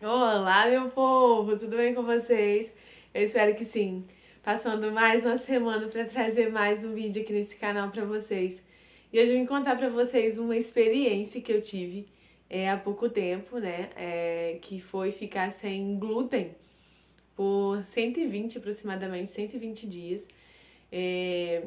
Olá, meu povo, tudo bem com vocês? Eu espero que sim. Passando mais uma semana para trazer mais um vídeo aqui nesse canal para vocês. E hoje eu vim contar para vocês uma experiência que eu tive há pouco tempo, né? Que foi ficar sem glúten por 120 aproximadamente, 120 dias. É,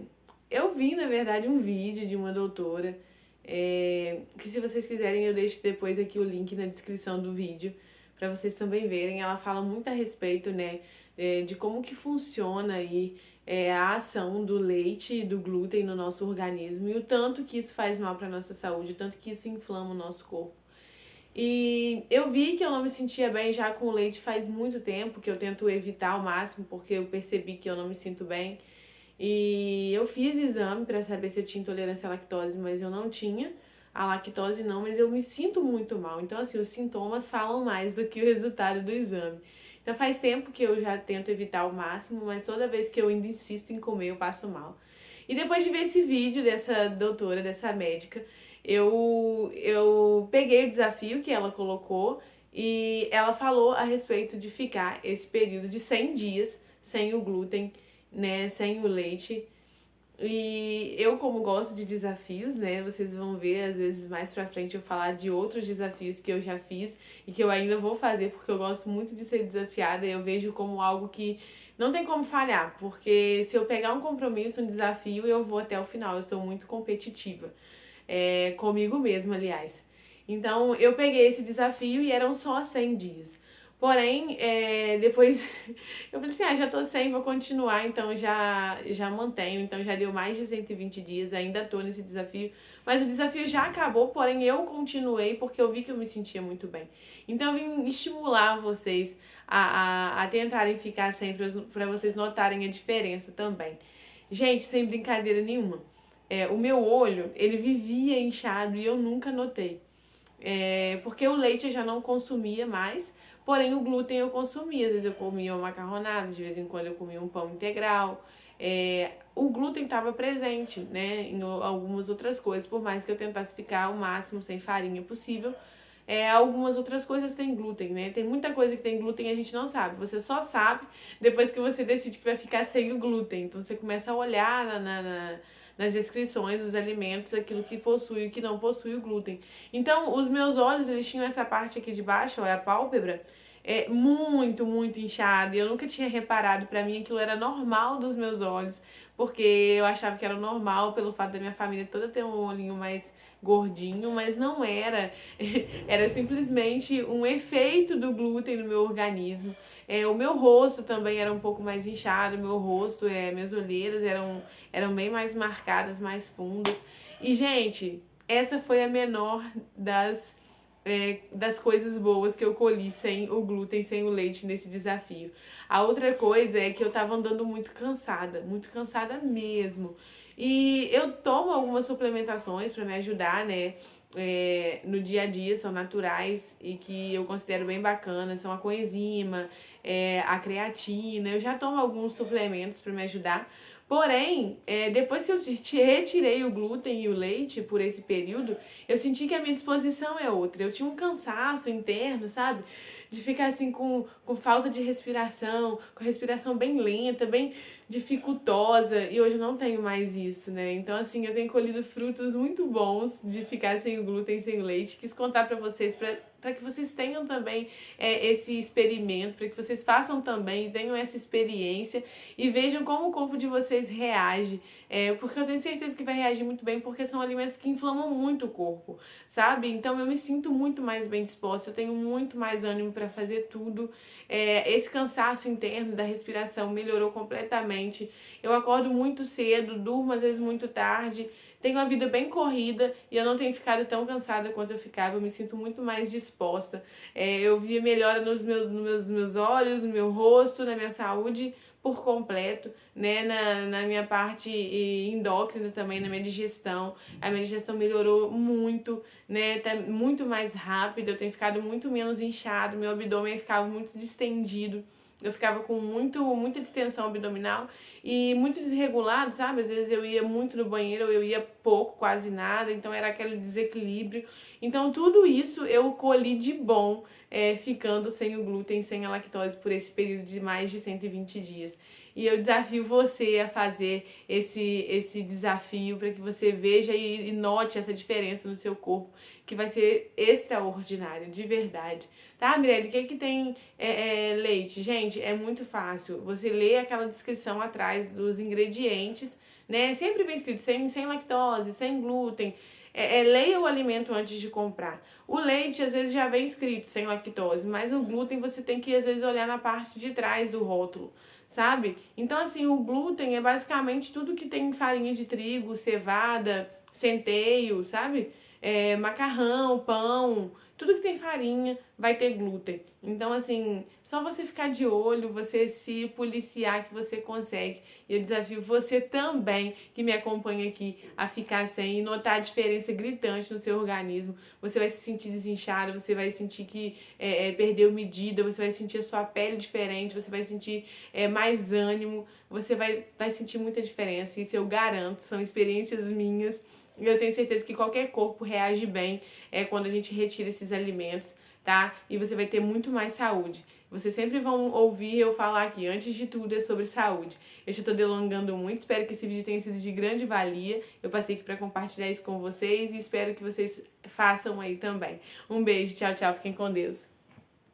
eu vi, na verdade, um vídeo de uma doutora, que se vocês quiserem eu deixo depois aqui o link na descrição do vídeo, para vocês também verem. Ela fala muito a respeito, né, de como que funciona aí a ação do leite e do glúten no nosso organismo e o tanto que isso faz mal para nossa saúde, o tanto que isso inflama o nosso corpo. E eu vi que eu não me sentia bem já com o leite faz muito tempo, que eu tento evitar ao máximo, porque eu percebi que eu não me sinto bem. E eu fiz exame para saber se eu tinha intolerância à lactose, mas eu não tinha. A lactose não, mas eu me sinto muito mal. Então, assim, os sintomas falam mais do que o resultado do exame. Então, faz tempo que eu já tento evitar ao máximo, mas toda vez que eu ainda insisto em comer, eu passo mal. E depois de ver esse vídeo dessa doutora, dessa médica, eu peguei o desafio que ela colocou e ela falou a respeito de ficar esse período de 100 dias sem o glúten, né, sem o leite. E eu, como gosto de desafios, né, vocês vão ver, às vezes mais pra frente eu falar de outros desafios que eu já fiz e que eu ainda vou fazer, porque eu gosto muito de ser desafiada e eu vejo como algo que não tem como falhar, porque se eu pegar um compromisso, um desafio, eu vou até o final, eu sou muito competitiva, comigo mesma, aliás. Então, eu peguei esse desafio e eram só 100 dias. Porém, depois eu falei assim, já tô sem, vou continuar, então já mantenho, então já deu mais de 120 dias, ainda tô nesse desafio, mas o desafio já acabou, porém eu continuei porque eu vi que eu me sentia muito bem. Então eu vim estimular vocês a tentarem ficar sempre, para vocês notarem a diferença também. Gente, sem brincadeira nenhuma, o meu olho, ele vivia inchado e eu nunca notei. Porque o leite eu já não consumia mais, porém o glúten eu consumia. Às vezes eu comia uma macarronada, de vez em quando eu comia um pão integral. O glúten estava presente, né, em algumas outras coisas, por mais que eu tentasse ficar o máximo sem farinha possível. Algumas outras coisas têm glúten, né? Tem muita coisa que tem glúten e a gente não sabe. Você só sabe depois que você decide que vai ficar sem o glúten. Então você começa a olhar nas descrições dos alimentos aquilo que possui e o que não possui o glúten. Então, os meus olhos, eles tinham essa parte aqui de baixo, ó, é a pálpebra, muito inchada. E eu nunca tinha reparado, pra mim aquilo era normal dos meus olhos, porque eu achava que era normal pelo fato da minha família toda ter um olhinho mais gordinho, mas não era. Era simplesmente um efeito do glúten no meu organismo. O meu rosto também era um pouco mais inchado, meu rosto, minhas olheiras eram bem mais marcadas, mais fundas. E, gente, essa foi a menor das coisas boas que eu colhi sem o glúten, sem o leite nesse desafio. A outra coisa é que eu tava andando muito cansada mesmo. E eu tomo algumas suplementações para me ajudar, né? No dia a dia, são naturais e que eu considero bem bacanas, são a coenzima, a creatina. Eu já tomo alguns suplementos para me ajudar. Porém, depois que eu retirei o glúten e o leite por esse período, eu senti que a minha disposição é outra. Eu tinha um cansaço interno, sabe? De ficar assim com falta de respiração, com respiração bem lenta, bem dificultosa. E hoje eu não tenho mais isso, né? Então, assim, eu tenho colhido frutos muito bons de ficar sem o glúten, sem o leite. Quis contar pra vocês, para que vocês tenham também esse experimento, para que vocês façam também, tenham essa experiência e vejam como o corpo de vocês reage. Porque eu tenho certeza que vai reagir muito bem, porque são alimentos que inflamam muito o corpo, sabe? Então eu me sinto muito mais bem disposta, eu tenho muito mais ânimo para fazer tudo. Esse cansaço interno da respiração melhorou completamente. Eu acordo muito cedo, durmo às vezes muito tarde, tenho uma vida bem corrida e eu não tenho ficado tão cansada quanto eu ficava, eu me sinto muito mais disposta. Eu via melhora nos meus olhos, no meu rosto, na minha saúde por completo, né, na minha parte endócrina também, na minha digestão. A minha digestão melhorou muito, né, tá muito mais rápido, eu tenho ficado muito menos inchado, meu abdômen ficava muito distendido. Eu ficava com muita distensão abdominal e muito desregulado, sabe? Às vezes eu ia muito no banheiro, ou eu ia pouco, quase nada, então era aquele desequilíbrio. Então tudo isso eu colhi de bom ficando sem o glúten, sem a lactose por esse período de mais de 120 dias. E eu desafio você a fazer esse desafio para que você veja e note essa diferença no seu corpo, que vai ser extraordinário, de verdade. Tá, Mirelle, o que tem leite? Gente, é muito fácil. Você lê aquela descrição atrás dos ingredientes, né? Sempre bem escrito, sem lactose, sem glúten. Leia o alimento antes de comprar. O leite, às vezes, já vem escrito sem lactose, mas o glúten você tem que, às vezes, olhar na parte de trás do rótulo, sabe? Então, assim, o glúten é basicamente tudo que tem farinha de trigo, cevada, centeio, sabe? Macarrão, pão, tudo que tem farinha vai ter glúten. Então, assim, só você ficar de olho, você se policiar que você consegue. E eu desafio você também, que me acompanha aqui, a ficar sem e notar a diferença gritante no seu organismo. Você vai se sentir desinchado, você vai sentir que perdeu medida, você vai sentir a sua pele diferente, você vai sentir mais ânimo, você vai sentir muita diferença. Isso eu garanto, são experiências minhas. E eu tenho certeza que qualquer corpo reage bem quando a gente retira esses alimentos, tá? E você vai ter muito mais saúde. Vocês sempre vão ouvir eu falar aqui, antes de tudo, é sobre saúde. Eu já estou delongando muito, espero que esse vídeo tenha sido de grande valia. Eu passei aqui para compartilhar isso com vocês e espero que vocês façam aí também. Um beijo, tchau, tchau, fiquem com Deus.